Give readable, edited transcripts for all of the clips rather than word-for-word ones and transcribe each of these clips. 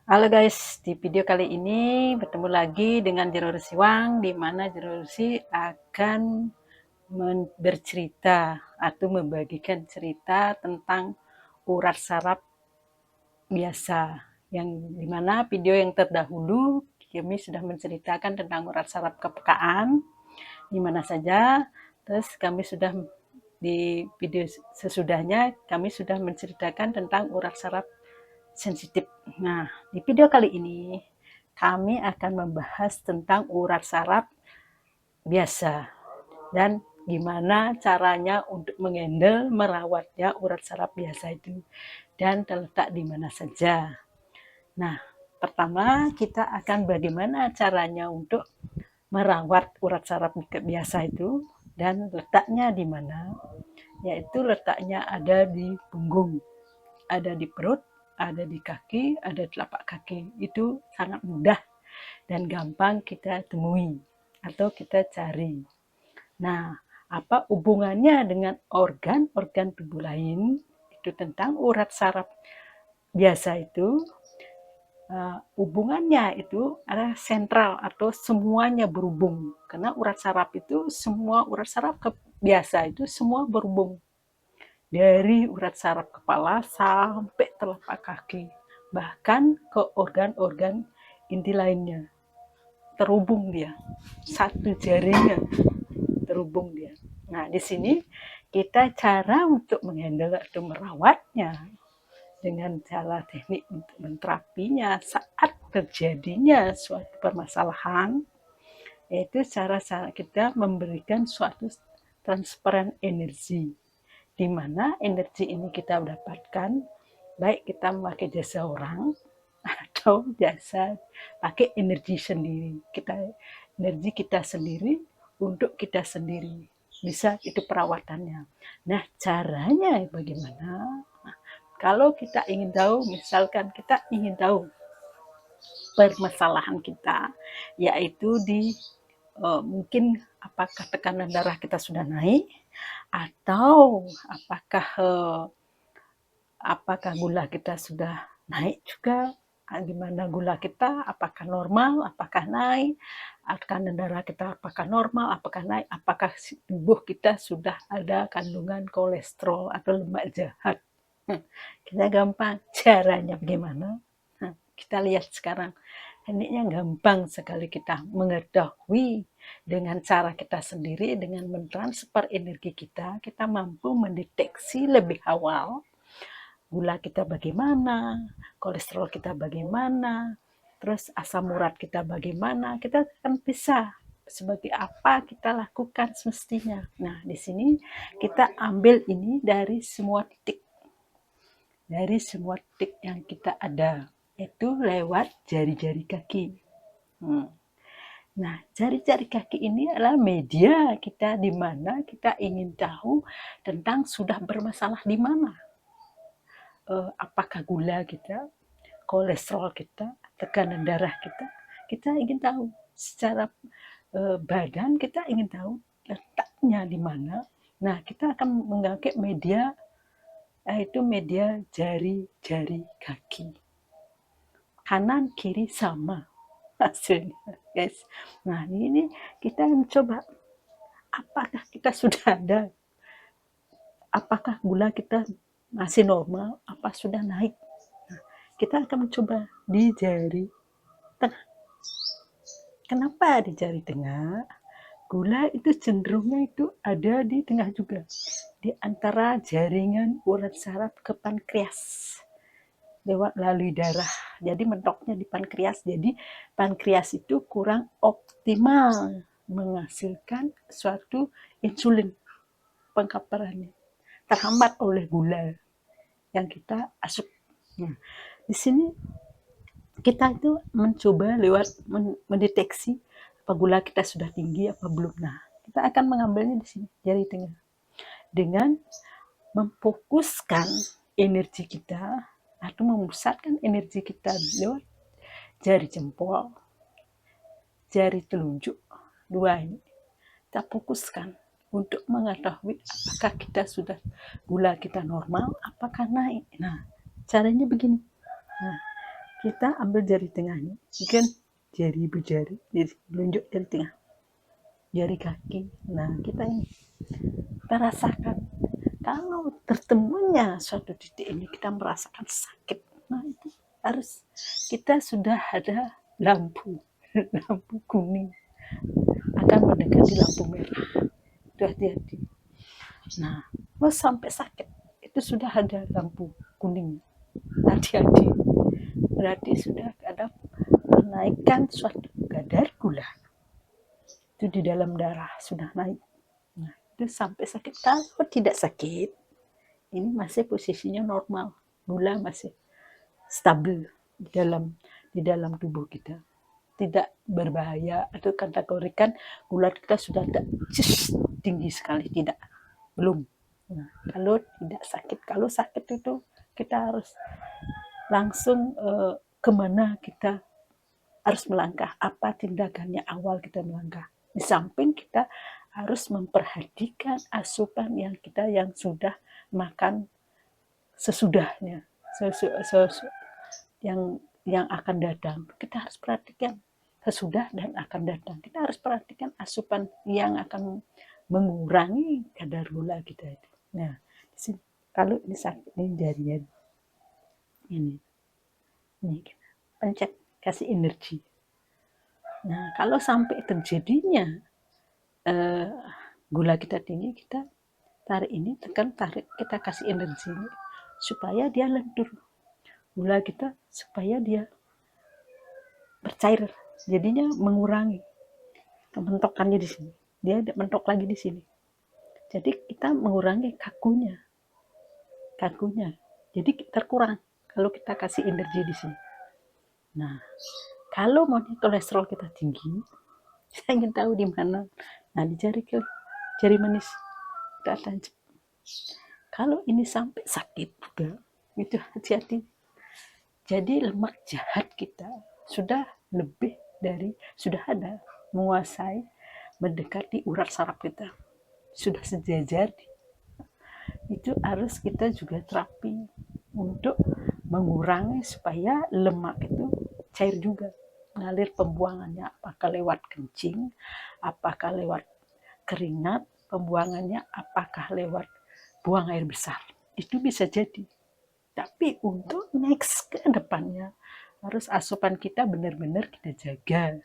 Halo guys, di video kali ini bertemu lagi dengan Jero Rusiwang, di mana Jero Rusi akan bercerita atau membagikan cerita tentang urat saraf biasa. Yang dimana video yang terdahulu kami sudah menceritakan tentang urat saraf kepekaan, di mana saja. Terus kami sudah di video sesudahnya kami sudah menceritakan tentang urat saraf sensitif. Nah, di video kali ini kami akan membahas tentang urat saraf biasa dan gimana caranya untuk menghandle merawatnya urat saraf biasa itu dan terletak di mana saja. Nah, pertama kita akan bagaimana caranya untuk merawat urat saraf biasa itu dan letaknya di mana, yaitu letaknya ada di punggung, ada di perut, ada di kaki, ada telapak kaki. Itu sangat mudah dan gampang kita temui atau kita cari. Nah, apa hubungannya dengan organ-organ tubuh lain? Itu tentang urat saraf biasa itu. Hubungannya itu adalah sentral atau semuanya berhubung. Karena urat saraf itu semua urat saraf biasa itu semua berhubung. Dari urat saraf kepala sampai telapak kaki, bahkan ke organ-organ inti lainnya. Terhubung dia, satu jaringan terhubung dia. Nah, di sini kita cara untuk menghandle atau merawatnya dengan cara teknik untuk menterapinya saat terjadinya suatu permasalahan, yaitu cara-cara kita memberikan suatu transferan energi, di mana energi ini kita dapatkan baik kita memakai jasa orang atau jasa pakai energi sendiri, energi kita sendiri untuk kita sendiri, bisa itu perawatannya. Nah, caranya bagaimana? Kalau kita ingin tahu, misalkan kita ingin tahu permasalahan kita, yaitu di mungkin apakah tekanan darah kita sudah naik, atau apakah gula kita sudah naik juga, gimana gula kita, apakah normal, apakah naik, tekanan darah kita apakah normal, apakah naik, apakah tubuh kita sudah ada kandungan kolesterol atau lemak jahat. Kita gampang, caranya bagaimana? Kita lihat sekarang. Tekniknya gampang sekali kita mengetahui dengan cara kita sendiri, dengan mentransfer energi kita mampu mendeteksi lebih awal gula kita bagaimana, kolesterol kita bagaimana, terus asam urat kita bagaimana, kita akan bisa sebagai apa kita lakukan semestinya. Nah, di sini kita ambil ini dari semua titik yang kita ada, itu lewat jari-jari kaki. Nah, jari-jari kaki ini adalah media kita di mana kita ingin tahu tentang sudah bermasalah di mana. Apakah gula kita, kolesterol kita, tekanan darah kita ingin tahu. Secara badan kita ingin tahu letaknya di mana. Nah, kita akan menggunakan media, yaitu media jari-jari kaki. Kanan kiri sama hasilnya, guys. Nah, ini kita mencoba apakah kita sudah ada, apakah gula kita masih normal, apa sudah naik. Nah, kita akan mencoba di jari tengah. Kenapa di jari tengah? Gula itu cenderungnya itu ada di tengah juga, di antara jaringan urat saraf ke pankreas, lewat lalui darah. Jadi mentoknya di pankreas. Jadi pankreas itu kurang optimal menghasilkan suatu insulin, pengkaparannya terhambat oleh gula yang kita asup. Nah, di sini kita itu mencoba lewat mendeteksi apa gula kita sudah tinggi apa belum. Nah, kita akan mengambilnya di sini, jari tengah, dengan memfokuskan energi kita atau memusatkan energi kita lewat jari jempol, jari telunjuk, dua ini kita fokuskan untuk mengetahui apakah kita sudah gula kita normal, apakah naik. Nah, caranya begini. Nah, kita ambil jari tengahnya, kan jari ibu jari, jadi telunjuk jari tengah, jari kaki. Nah, kita rasakan kalau bertemunya suatu titik ini kita merasakan sakit. Nah, itu harus kita sudah ada lampu lampu kuning akan mendekati lampu merah. Itu hati-hati. Nah, mau sampai sakit itu sudah ada lampu kuning. Hati-hati. Berarti sudah ada kenaikan suatu kadar gula. Itu di dalam darah sudah naik. Nah, itu sampai sakit. Kalau tidak sakit, ini masih posisinya normal. Gula masih stabil di dalam tubuh kita. Tidak berbahaya atau kategorikan gula kita sudah tinggi sekali, tidak, belum. Nah, kalau tidak sakit, kalau sakit itu kita harus langsung kemana kita harus melangkah, apa tindakannya awal kita melangkah. Di samping kita harus memperhatikan asupan yang kita yang sudah makan sesudahnya, yang akan datang. Kita harus perhatikan sesudah dan akan datang. Kita harus perhatikan asupan yang akan mengurangi kadar gula kita itu. Nah, kalau ini sakit, ini jarinya ini kita pencet, kasih energi. Nah, kalau sampai terjadinya gula kita tinggi, kita tarik ini, tekan, tarik, kita kasih energi ini, supaya dia lentur gula kita, supaya dia bercair, jadinya mengurangi kementokannya di sini, dia mentok lagi di sini, jadi kita mengurangi kakunya, jadi terkurang kalau kita kasih energi di sini. Nah, kalau mau kolesterol kita tinggi, saya ingin tahu di mana. Nah, di jari manis kita tancap. Kalau ini sampai sakit juga, itu hati-hati. Jadi lemak jahat kita sudah ada menguasai, mendekati urat saraf kita, sudah sejajar. Itu harus kita juga terapi untuk mengurangi supaya lemak itu cair juga, ngalir pembuangannya, apakah lewat kencing, apakah lewat keringat, pembuangannya apakah lewat buang air besar, itu bisa jadi. Tapi untuk next ke depannya harus asupan kita benar-benar kita jaga,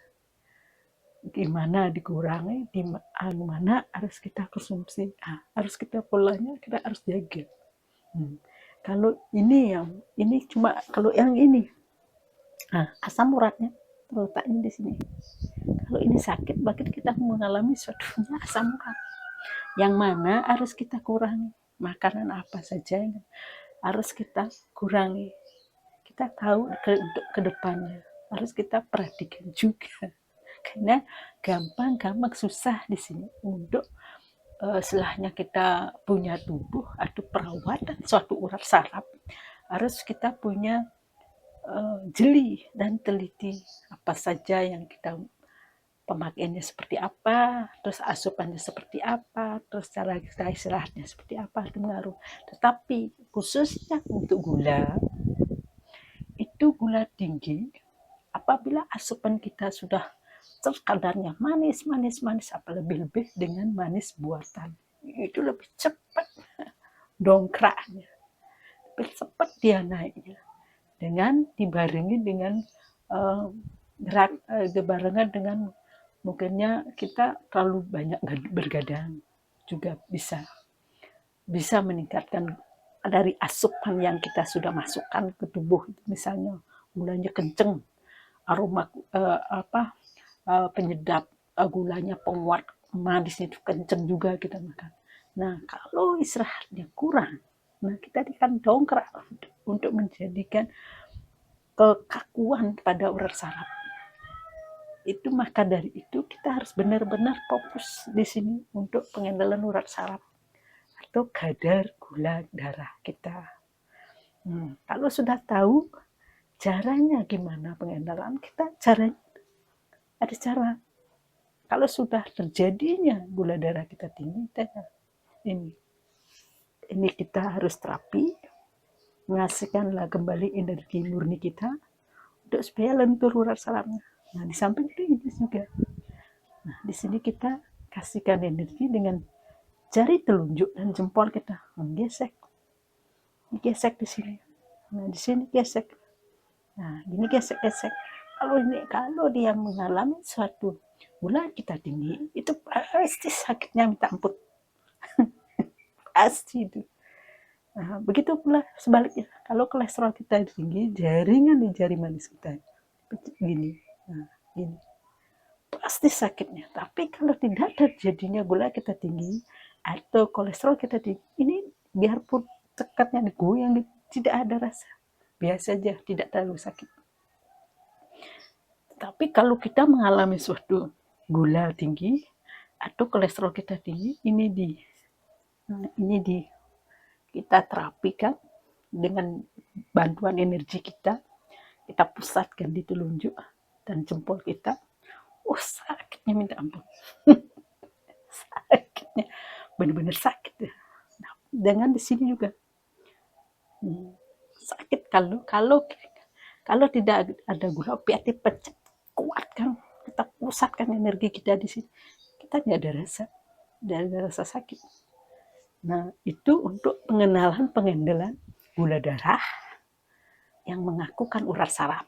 gimana dikurangi, di mana harus kita konsumsi, harus kita polanya kita harus jaga. Kalau ini cuma kalau yang ini, asam uratnya letaknya di sini. Kalau ini sakit, berarti kita mengalami suatu asam urat, yang mana harus kita kurangi. Makanan apa saja yang harus kita kurangi. Kita tahu untuk kedepannya harus kita perhatikan juga, karena gampang susah di sini untuk setelahnya kita punya tubuh atau perawatan suatu urat saraf, harus kita punya jeli dan teliti apa saja yang kita pemakaiannya seperti apa, terus asupannya seperti apa, terus cara kita istirahatnya seperti apa, itu mengaruh. Tetapi khususnya untuk gula, itu gula tinggi, apabila asupan kita sudah kadarnya manis, apa lebih dengan manis buatan, itu lebih cepat dongkraknya, lebih cepat dia naiknya, dengan dibarengi dengan dibarengan dengan mungkinnya kita terlalu banyak bergadang, juga bisa meningkatkan dari asupan yang kita sudah masukkan ke tubuh. Misalnya gulanya kenceng, aroma penyedap, gulanya penguat manisnya itu kenceng juga kita makan. Nah, kalau istirahatnya kurang, nah kita akan dongkrak untuk menjadikan kekakuan pada urat saraf. Itu maka dari itu kita harus benar-benar fokus di sini untuk pengendalian urat saraf atau kadar gula darah kita. Kalau sudah tahu caranya gimana pengendalian kita, caranya ada cara. Kalau sudah terjadinya gula darah kita tinggi, ini kita harus terapi, menghasilkanlah kembali energi murni kita untuk supaya lentur urat sarafnya. Nah, di samping itu ini juga. Nah, di sini kita kasihkan energi dengan jari telunjuk dan jempol kita menggesek, gesek di sini. Nah, di sini gesek. Nah, gini gesek-gesek. Kalau dia mengalami suatu gula kita tinggi, itu pasti sakitnya minta ampun. Pasti itu. Nah, begitu pula sebaliknya. Kalau kolesterol kita tinggi, jaringan di jari manis kita gini. Nah, gini. Pasti sakitnya. Tapi kalau tidak terjadinya gula kita tinggi atau kolesterol kita tinggi, ini biarpun cekatnya digoyang, tidak ada rasa. Biasa aja, tidak terlalu sakit. Tapi kalau kita mengalami suatu gula tinggi atau kolesterol kita tinggi, ini kita terapikan dengan bantuan energi kita pusatkan di telunjuk dan jempol kita. Oh, sakitnya minta ampun. Sakitnya benar-benar sakit ya. Nah, dengan di sini juga sakit kalau tidak ada gula, berarti pecah, kuatkan, kita pusatkan energi kita di sini, kita tidak ada rasa sakit. Nah, itu untuk pengenalan gula darah yang mengakukan urat saraf,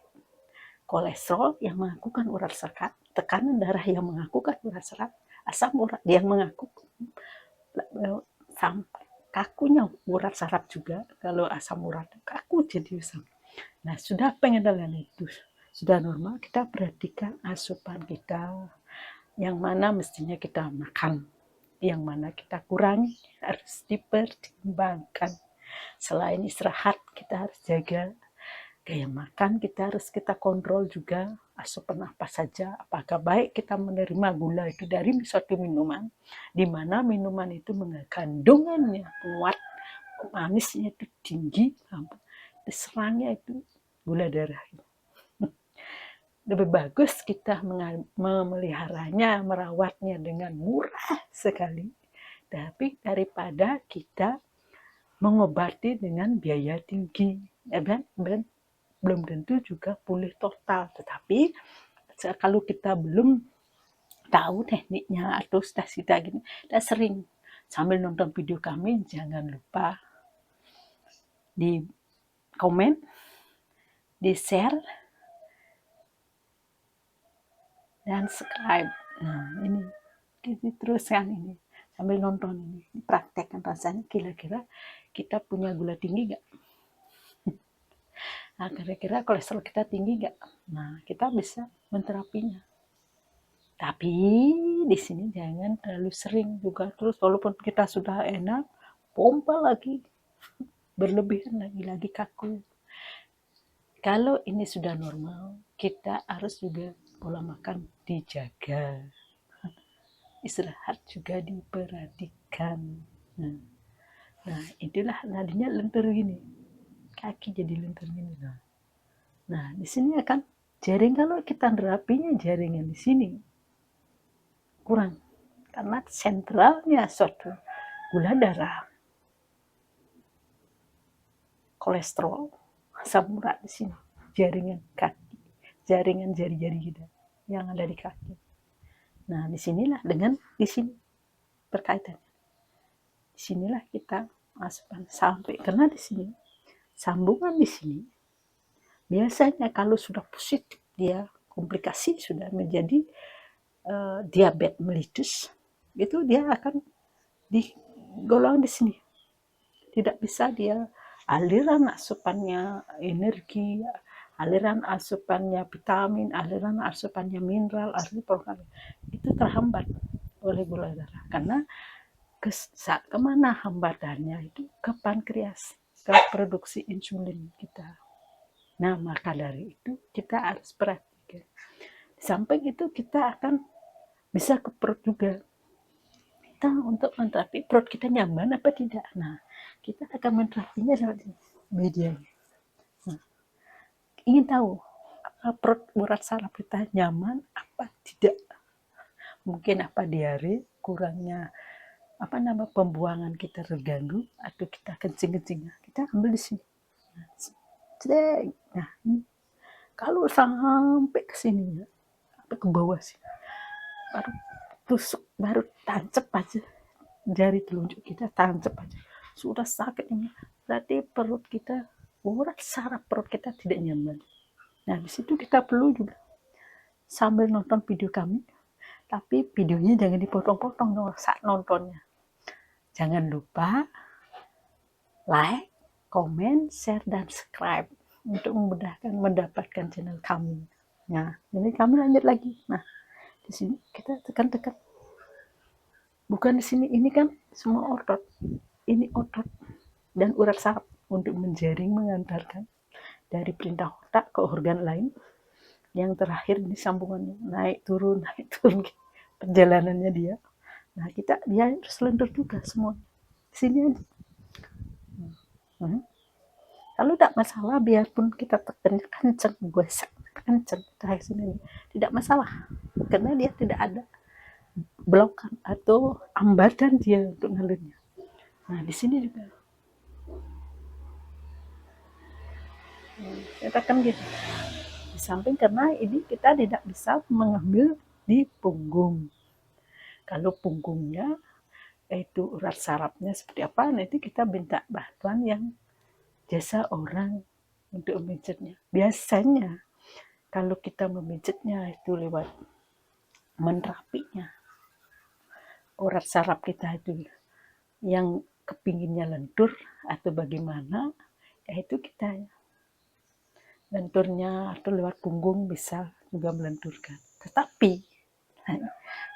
kolesterol yang mengakukan urat saraf, tekanan darah yang mengakukan urat saraf, asam urat yang mengakukan kakunya urat saraf juga. Kalau asam urat kaku jadi asam. Nah, sudah pengenalan itu sudah normal, kita perhatikan asupan kita, yang mana mestinya kita makan, yang mana kita kurangi, harus dipertimbangkan. Selain istirahat, kita harus jaga gaya makan, kita kontrol juga asupan apa saja. Apakah baik kita menerima gula itu dari suatu minuman, di mana minuman itu kandungannya kuat, manisnya itu tinggi, diserangnya itu gula darah. Lebih bagus kita memeliharanya, merawatnya dengan murah sekali, tapi daripada kita mengobati dengan biaya tinggi, ya kan? Belum tentu juga pulih total. Tetapi kalau kita belum tahu tekniknya atau sudah gini, kita sering sambil nonton video kami, jangan lupa di komen, di share, dan subscribe. Nah, ini kita teruskan ini sambil nonton ini, praktekkan rasanya, kira-kira kita punya gula tinggi nggak? Nah, kira-kira kolesterol kita tinggi nggak? Nah, kita bisa menterapinya. Tapi di sini jangan terlalu sering juga, terus walaupun kita sudah enak, pompa lagi, berlebihan lagi kaku. Kalau ini sudah normal, kita harus juga pola makan dijaga, istirahat juga diperhatikan. Nah, itulah nadinya lentur gini, kaki jadi lentur gini. Nah, di sini akan jaring, kalau kita terapinya jaringan di sini kurang, karena sentralnya suatu gula darah, kolesterol, asam urat di sini, jaringan kaki, jaringan jari-jari kita yang ada di kaki. Nah, disinilah dengan di sini berkaitan. Disinilah kita masukkan sampai, karena di sini sambungan di sini biasanya kalau sudah positif, dia komplikasi sudah menjadi diabetes mellitus, itu dia akan digolong di sini, tidak bisa dia aliran asupannya energi, aliran asupannya vitamin, aliran asupannya mineral, itu terhambat oleh gula darah, karena saat kemana hambatannya itu ke pankreas, ke produksi insulin kita. Nah, maka dari itu kita harus perhatikan. Di samping itu kita akan bisa ke perut juga. Kita untuk menterapi perut kita nyaman apa tidak. Nah, kita akan menterapinya lewat media. Nah, ingin tahu perut urat saraf kita nyaman apa tidak? Mungkin apa diare, kurangnya pembuangan kita terganggu, atau kita kencing-kencingnya, kita ambil di sini. Nah, ini Kalau sampai ke sini ya, sampai ke bawah sih, baru tusuk, baru tancap aja jari telunjuk kita, tancap aja sudah sakit ini, berarti perut kita, urat saraf perut kita tidak nyaman. Nah di situ kita perlu juga sambil nonton video kami, tapi videonya jangan dipotong-potong dong saat nontonnya. Jangan lupa like, komen, share, dan subscribe untuk memudahkan mendapatkan channel kami. Nah, ini kami lanjut lagi. Nah, di sini kita tekan-tekan. Bukan di sini, ini kan semua otot. Ini otot dan urat saraf untuk menjaring, mengantarkan dari perintah otak ke organ lain. Yang terakhir ini sambungannya naik turun perjalanannya dia. Nah, dia harus lentur juga semua. Di sini aja. Kalau tidak masalah, biarpun kita tekan kencang, gosek kencang terakhir sini, tidak masalah, karena dia tidak ada blokan atau hambatan dia untuk ngalirnya. Nah di sini juga kita kan gitu di samping, karena ini kita tidak bisa mengambil di punggung. Kalau punggungnya itu urat sarafnya seperti apa, nanti kita minta bantuan yang jasa orang untuk memijatnya. Biasanya kalau kita memijatnya itu lewat menerapinya urat saraf kita itu yang kepinginnya lentur atau bagaimana, yaitu kita lenturnya atau lewat punggung bisa juga melenturkan. Tetapi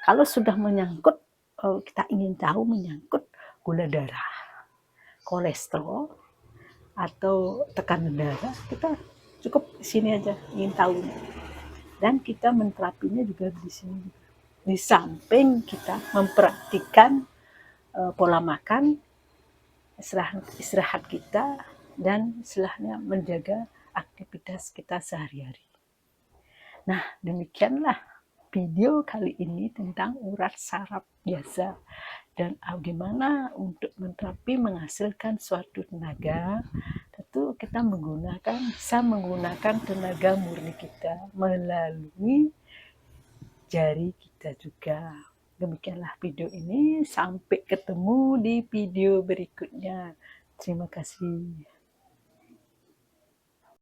kalau sudah menyangkut, kita ingin tahu menyangkut gula darah, kolesterol, atau tekanan darah, kita cukup di sini aja ingin tahu. Dan kita menterapinya juga di sini. Di samping kita memperhatikan pola makan, istirahat kita, dan istilahnya menjaga aktivitas kita sehari-hari. Nah, demikianlah video kali ini tentang urat saraf biasa dan bagaimana untuk menterapi menghasilkan suatu tenaga. Tentu kita bisa menggunakan tenaga murni kita melalui jari kita juga. Demikianlah video ini, sampai ketemu di video berikutnya. Terima kasih.